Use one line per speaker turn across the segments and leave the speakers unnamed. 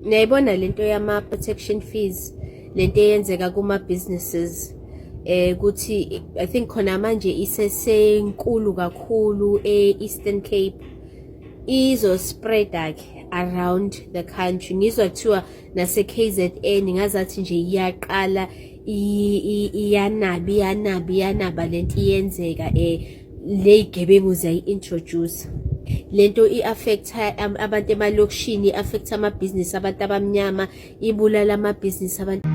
Niyayibona lento yama protection fees lento eyenzeka kuma businesses ukuthi I think khona manje isesenkulu kakhulu Eastern Cape izo spread around the country. Ngizwa kuthiwa nase KZN ngazathi nje iyaqala iyanaba lento iyenzeka le gebengu zayi-introduce. Lento i-affecta abantu emalokishini, i-affecta amabhizinisi abantu abamnyama, ibulala amabhizinisi abantu.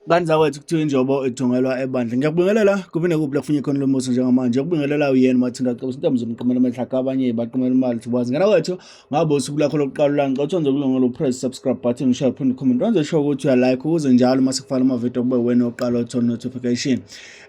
Kanza kwethu kuthiwa injobo ethungelwa ebandla. Ngiyakubingelela kuphinde kuphi lakufunye khona lo muso njengamanje. Ngiyakubingelela uyena Mathinga Xhosa intombi zomqhumela amahlaka abanye baqhumela imali thibazi. Ngena kwethu ngabo usuku lakho lokuqala langa uthonze kulungelo press subscribe button share phinde comment wenze sure ukuthi uya like ukuze njalo mase kufala ama video kube wena oqala uthona notification.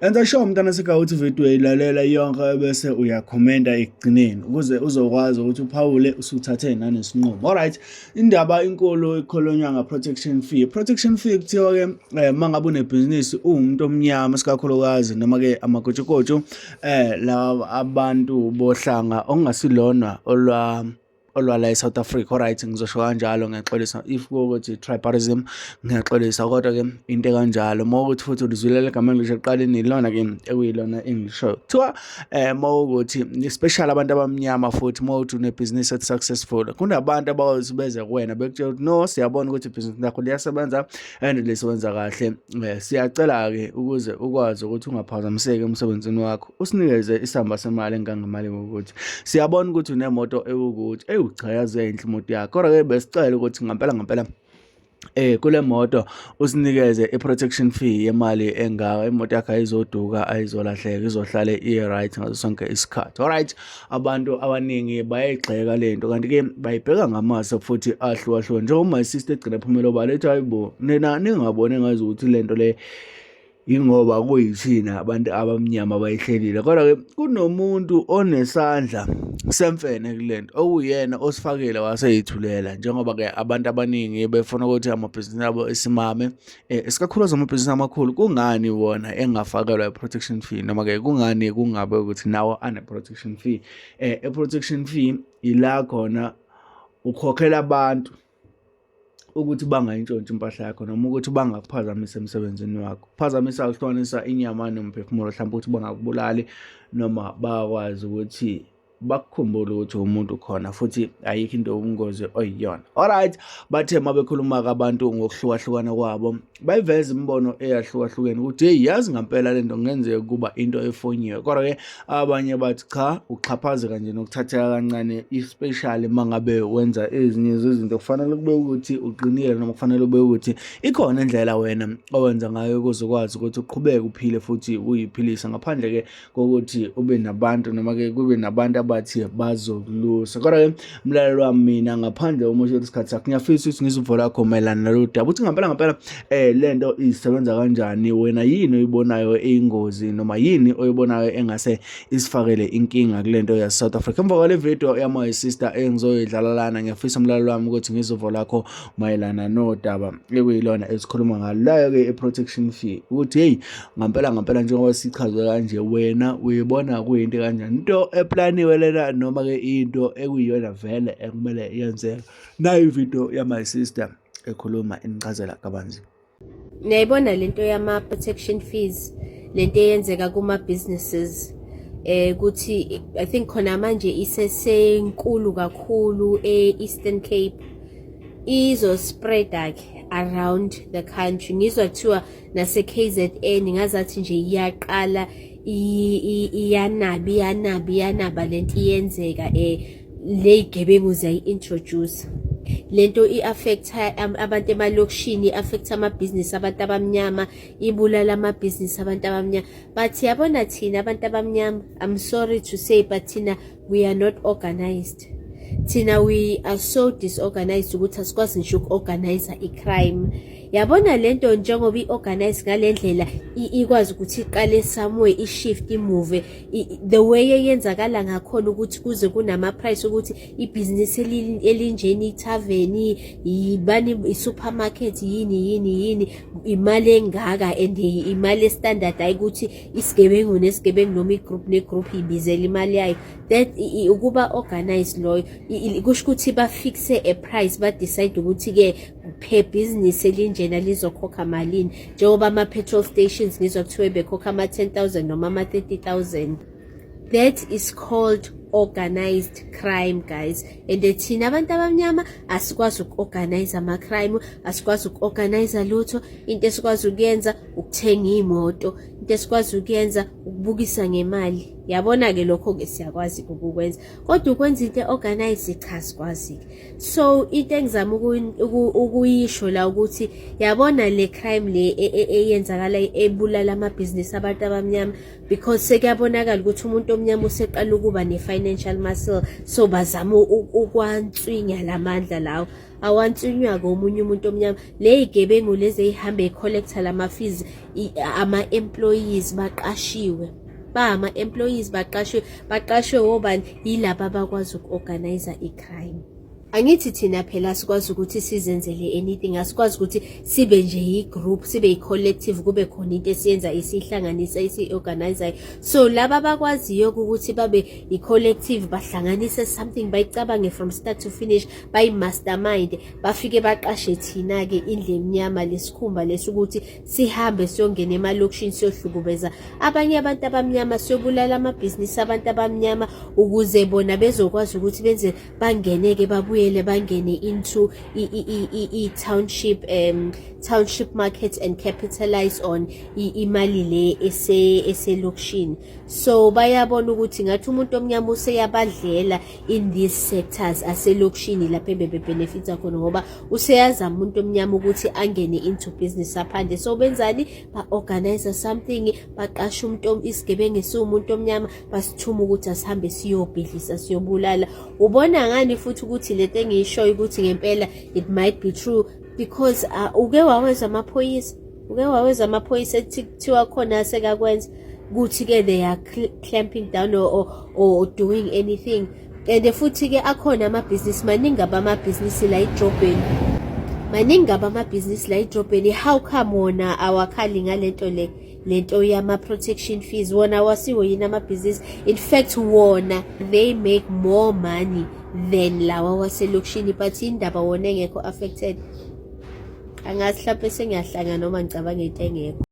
Enza sure umntana sika uthi video ilalela yonke bese uyakhomenta ekugcineni ukuze uzokwazi ukuthi uphawule usuthathe nani isinqumo. Alright, indaba inkolo ekhulunywa nga protection fee. Protection fee kuthiwa ke mangabe unebhizinisi umuntu omnyama sikakhulukazi noma ke amagojogojo la abantu bohlanga ongasilona olwala eSouth Africa. Alright, ngizosho kanjalo ngiyaxolisa if ukuthi tribalism ngiyaxolisa kodwa ke into kanjalo mawukuthi futhi ulizwilela igama ngisho eqaleni ilona ke ekuyilona English kuthiwa mawukuthi especially abantu abamnyama futhi mawuthi unebusiness ethi successful kunabantu abawazi beze kuwena bekutshela ukuthi no siyabona ukuthi ibhizinisi lakho liyasebenza and lisebenza kahle, siyacela ke ukuze ukwazi ukuthi ungaphazamiseki emsebenzini wakho usinikeze isamba semali engangemali ukuthi siyabona ukuthi unemoto ewukuthi uchayaze enhle imoto yakho kodwa ke besicela ukuthi ngempela kule moto usinikeze i-protection fee yemali engaka imoto yakho ayizoduka ayizolahleka izohlale i-right ngaso sonke isikhathi. Alright, abantu abaningi bayayigxeka lento kanti ke bayibheka ngamasa futhi ahlukahlukene njengoba my sister egcina phumela obalethi hayibo nina ningabone ngazi ukuthi lento le ingoba kuyithina abantu abamnyama bayihlelile kodwa ke kunomuntu onesandla semfene kulento okuyena osifakele waseyithulela njengoba ke abantu abaningi befuna ukuthi amabhizinisi abo esimame esikakhulukazi amabhizinisi amakhulu kungani wona engafakelwa i-protection fee noma ke kungani kungabe ukuthi nawo ane-protection fee. I-protection fee ila khona ukhokhela abantu ukuthi bangayintshontsha impahla yakho noma ukuthi bangakuphazamisa emsebenzini wakho. Kuphazamisa kuhlukanisa inyama nomphefumulo mhlawumbe ukuthi bangakubulali noma bakwazi ukuthi bakukhumbule ukuthi umuntu khona futhi ayikho into ubungozi oyiyona. Alright, bathe mabekhuluma abantu ngokuhlukahlukana kwabo bayiveza imbono eyahlukahlukene ukuthi hey yazi ngempela lento ngenzeka kuba into efonyiwe kodwa ke abanye bathi cha uxhaphazeka nje nokuthatheka kancane especially mangabe wenza ezinye zezinto kufanele kube ukuthi uqinile noma kufanele kube ukuthi ikhona indlela wena owenza ngayo ukuze ukwazi ukuthi uqhubeke uphile futhi uyiphilise ngaphandle ke kokuthi ube nabantu noma ke kube nabantu abathi bazokulusa. Kodwa ke mlalelo wami mina ngaphandle umoshela isikhathi sakho ngiyafisa ukuthi ngizovola lakho mayelana nalo daba uthi ngempela lento isebenza kanjani, wena yini oyibonayo eyingozi noma yini oyibonayo engase isifakele inkinga kulento ya South Africa. Emva kwale video yama sister engizoyidlala lana ngiyafisa umlalelo wami ukuthi ngizovola lakho mayelana nodaba ekuyilona esikhuluma ngalo layo ke i-protection fee ukuthi hey ngempela njengoba sichazwe kanje wena uyibona kuyinto kanjani into eplaniwe lena noma ke into ekuyiyona vele ekumele yenzeke. Nayo video yama sister ekhuluma inichazela kabanzi.
Niyayibona lento yama protection fees lento eyenzeka kuma businesses ukuthi I think khona manje isesenkulu kakhulu Eastern Cape izo spread around the country. Ngizwa kuthiwa nase KZN ngazathi nje iyaqala iyanaba lento iyenzeka le gebengu zayi-introduce. Lento i-affecta abantu emalokishini, i-affecta amabhizinisi abantu abamnyama, ibulala amabhizinisi abantu abamnyama. But yabona thina abantu abamnyama, I'm sorry to say but thina we are not organized. Thina we are so disorganized ukuthi asikwazi nje uku-organize i-crime. yabona lento njengoba iorganize ngalendlela ikwazi ukuthi iqale somewhere ishift imove the way eyenzakala ngakhona ukuthi kuze kunama price ukuthi ibusiness elinjeni itavern ibani isupermarket yini imali engaka and imali standard ayikuthi isigebengu nesigebengu noma igroup negroup ibizela imali yayo that ukuba organize loyo kusho ukuthi bafixe a price ba decide ukuthi ke per business elinjena lizokhokha malini njengoba ama petrol stations ngizokuthiwe bekhokha ama 10,000 noma ama 30,000. That is called organized crime, guys. And thina abantu abamnyama asikwazi uku-organize ama crime, asikwazi uku-organize lutho. Into esikwazi ukuyenza ukuthenga imoto, into esikwazi ukuyenza ukubukisa ngemali. Yabona ke lokho ke siyakwazi ukukwenza. Kodwa ukwenza into organize cha sikwazi. So into engizama ukuyisho la ukuthi yabona le crime le eyenzakala ebulala ama business abantu abamnyama because sekuyabonakala ukuthi umuntu omnyama useqala ukuba ne financial muscle, so bazama ukwantswinya lamandla lawo awantswinywa komunye umuntu omnyama. Le igebengu lezi ezihambe ecollecta lama fees ama employees baqashiwe ama employees baqashwe obani yilabo abakwazi uku-organize i-crime. Angithi thina phela sikwazi ukuthi sizenzele anything, asikwazi ukuthi sibe nje i-group, sibe i-collective, kube khona into esiyenza isihlanganisa isi-organizer. So laba bakwaziyo ukuthi babe i-collective bahlanganise something bayicabange from start to finish, bayi-mastermind, bafike baqashe thina ke indle emnyama lesikhumba lesukuthi sihambe siyongena emalokishini siyohlukubeza abanye abantu abamnyama, siyobulala amabhizinisi abantu abamnyama ukuze bona bezokwazi ukuthi benze bangeneke babuye bangene into township markets and capitalize on imali le eselokishini. So bayabona ukuthi ngathi umuntu omnyama useyabadlela in these sectors aselokishini lapho bebenefita khona ngoba useyazama umuntu omnyama ukuthi angene into business aphande. So benzani ba-organize something, baqasha umuntu isigebengu esiwumuntu omnyama basithuma ukuthi asihambe siyobhidlisa siyobulala. Ubona ngani futhi ukuthi lento engiyishoyo ukuthi ngempela it might be true because uke waweza amaphoyisa ethiwa khona sekakwenza ukuthi ke they are clamping down or doing anything. And futhi ke akhona amabhizinisi maningi abamabhizinisi la edrobheni, maningi abamabhizinisi la edrobheni. How come wona awakhali lento yama protection fees? Wona wasiwo yini amabhizinisi? In fact wona they make more money than lawa waselokishini, but indaba wona engekho affected. Angazi mhlawumbe sengiyahlanga noma ngicabanga into engekho.